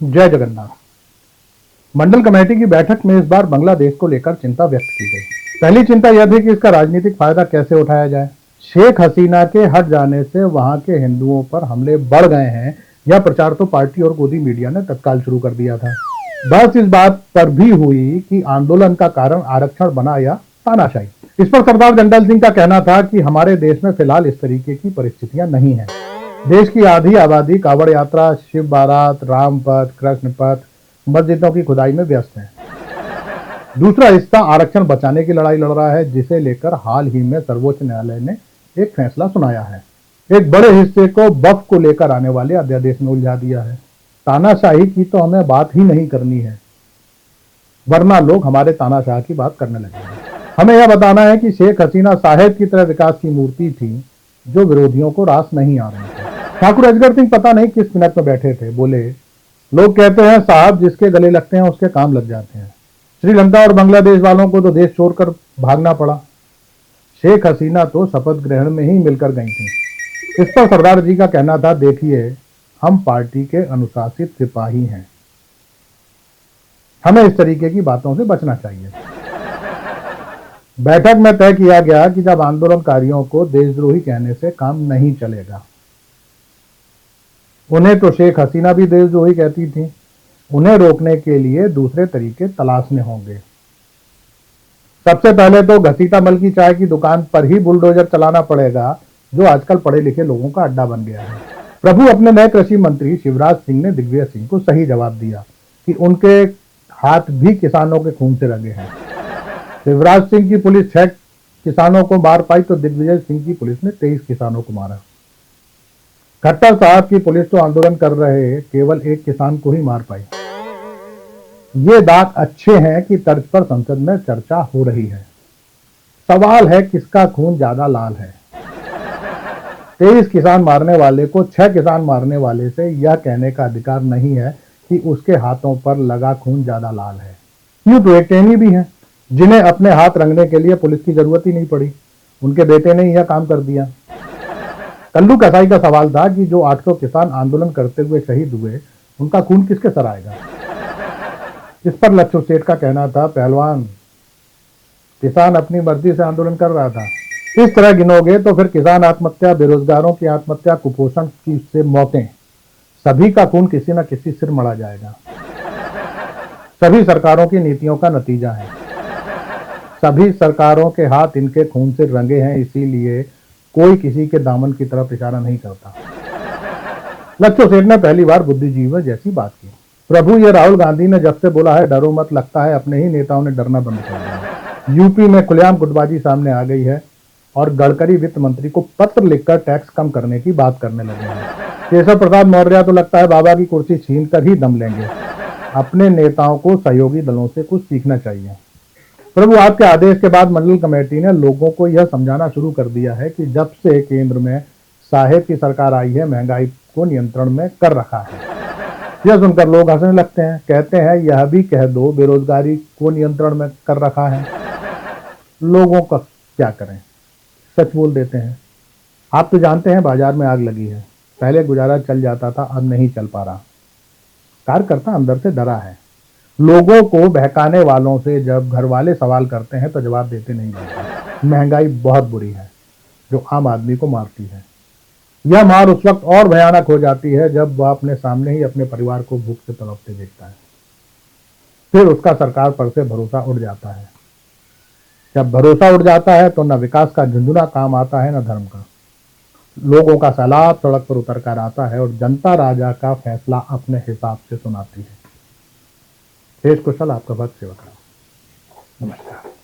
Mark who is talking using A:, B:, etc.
A: जय जगन्नाथ। मंडल कमेटी की बैठक में इस बार बांग्लादेश को लेकर चिंता व्यक्त की गई। पहली चिंता यह थी कि इसका राजनीतिक फायदा कैसे उठाया जाए। शेख हसीना के हट जाने से वहां के हिंदुओं पर हमले बढ़ गए हैं, यह प्रचार तो पार्टी और गोदी मीडिया ने तत्काल शुरू कर दिया था। बस इस बात पर भी हुई कि आंदोलन का कारण आरक्षण बना या तानाशाही। इस पर सरदार जंडल सिंह का कहना था कि हमारे देश में फिलहाल इस तरीके की परिस्थितियां नहीं है। देश की आधी आबादी कावड़ यात्रा, शिव बारात, रामपथ, कृष्ण पथ, मस्जिदों की खुदाई में व्यस्त है। दूसरा हिस्सा आरक्षण बचाने की लड़ाई लड़ रहा है, जिसे लेकर हाल ही में सर्वोच्च न्यायालय ने एक फैसला सुनाया है। एक बड़े हिस्से को वक्फ को लेकर आने वाले अध्यादेश में उलझा दिया है। तानाशाही की तो हमें बात ही नहीं करनी है, वरना लोग हमारे तानाशाह की बात करने लगेंगे। हमें यह बताना है कि शेख हसीना साहेब की तरह विकास की मूर्ति थी, जो विरोधियों को रास नहीं आ रही थी। ठाकुर अजगर सिंह पता नहीं किस मिनट में बैठे थे, बोले, लोग कहते हैं साहब जिसके गले लगते हैं उसके काम लग जाते हैं। श्रीलंका और बांग्लादेश वालों को तो देश छोड़कर भागना पड़ा। शेख हसीना तो शपथ ग्रहण में ही मिलकर गई थी। इस पर सरदार जी का कहना था, देखिए हम पार्टी के अनुशासित सिपाही हैं, हमें इस तरीके की बातों से बचना चाहिए। बैठक में तय किया गया कि जब आंदोलनकारियों को देशद्रोही कहने से काम नहीं चलेगा। उन्हें तो शेख हसीना भी देशद्रोही कहती थी। उन्हें रोकने के लिए दूसरे तरीके तलाशने होंगे। सबसे पहले तो घसीटा-मल की चाय की दुकान पर ही बुलडोजर चलाना पड़ेगा, जो आजकल पढ़े लिखे लोगों का अड्डा बन गया है। प्रभु अपने नए कृषि मंत्री शिवराज सिंह ने दिग्विजय सिंह को सही जवाब दिया कि उनके हाथ भी किसानों के खून से रंगे हैं। शिवराज सिंह की पुलिस 6 किसानों को मार पाई तो दिग्विजय सिंह की पुलिस ने 23 किसानों को मारा। खट्टर साहब की पुलिस तो आंदोलन कर रहे केवल एक किसान को ही मार पाई। ये दाग अच्छे हैं कि तर्ज पर संसद में चर्चा हो रही है। सवाल है किसका खून ज्यादा लाल है। 23 किसान मारने वाले को 6 किसान मारने वाले से यह कहने का अधिकार नहीं है कि उसके हाथों पर लगा खून ज्यादा लाल है। यूं तो एक टेनी भी है जिन्हें अपने हाथ रंगने के लिए पुलिस की जरूरत ही नहीं पड़ी, उनके बेटे ने यह काम कर दिया। कल्लू कसाई का सवाल था कि जो 800 किसान आंदोलन करते हुए शहीद हुए, उनका खून किसके सर आएगा। इस पर लच्छू सेठ का कहना था, पहलवान किसान अपनी मर्जी से आंदोलन कर रहा था। इस तरह गिनोगे तो फिर किसान आत्महत्या, बेरोजगारों की आत्महत्या, कुपोषण की से मौतें, सभी का खून किसी न किसी सिर मढ़ा जाएगा। सभी सरकारों की नीतियों का नतीजा है। सभी सरकारों के हाथ इनके खून से रंगे हैं, इसीलिए कोई किसी के दामन की तरफ इशारा नहीं करता। लच्छू सेठ ने पहली बार बुद्धिजीवी जैसी बात की। प्रभु, ये राहुल गांधी ने जब से बोला है डरो मत, लगता है अपने ही नेताओं ने डरना बंद कर दिया। यूपी में खुलेआम गुटबाजी सामने आ गई है और गडकरी वित्त मंत्री को पत्र लिखकर टैक्स कम करने की बात करने लगे हैं। केशव प्रसाद मौर्य तो लगता है बाबा की कुर्सी छीन कर ही दम लेंगे। अपने नेताओं को सहयोगी दलों से कुछ सीखना चाहिए। प्रभु, आपके आदेश के बाद मंडल कमेटी ने लोगों को यह समझाना शुरू कर दिया है कि जब से केंद्र में साहेब की सरकार आई है, महंगाई को नियंत्रण में कर रखा है। यह सुनकर लोग हंसने लगते हैं, कहते हैं यह भी कह दो बेरोजगारी को नियंत्रण में कर रखा है। लोगों का क्या करें, सच बोल देते हैं। आप तो जानते हैं बाजार में आग लगी है, पहले गुजारा चल जाता था, अब नहीं चल पा रहा। कार्यकर्ता अंदर से डरा है। लोगों को बहकाने वालों से जब घर वाले सवाल करते हैं तो जवाब देते नहीं बनते। महंगाई बहुत बुरी है जो आम आदमी को मारती है। यह मार उस वक्त और भयानक हो जाती है जब वह अपने सामने ही अपने परिवार को भूख से तड़पते देखता है। फिर उसका सरकार पर से भरोसा उड़ जाता है। जब भरोसा उड़ जाता है तो न विकास का झुंझुना काम आता है न धर्म का। लोगों का सैलाब सड़क पर उतर कर आता है और जनता राजा का फैसला अपने हिसाब से सुनाती है। शेष कुशल आपका भक्त सेवक। नमस्कार।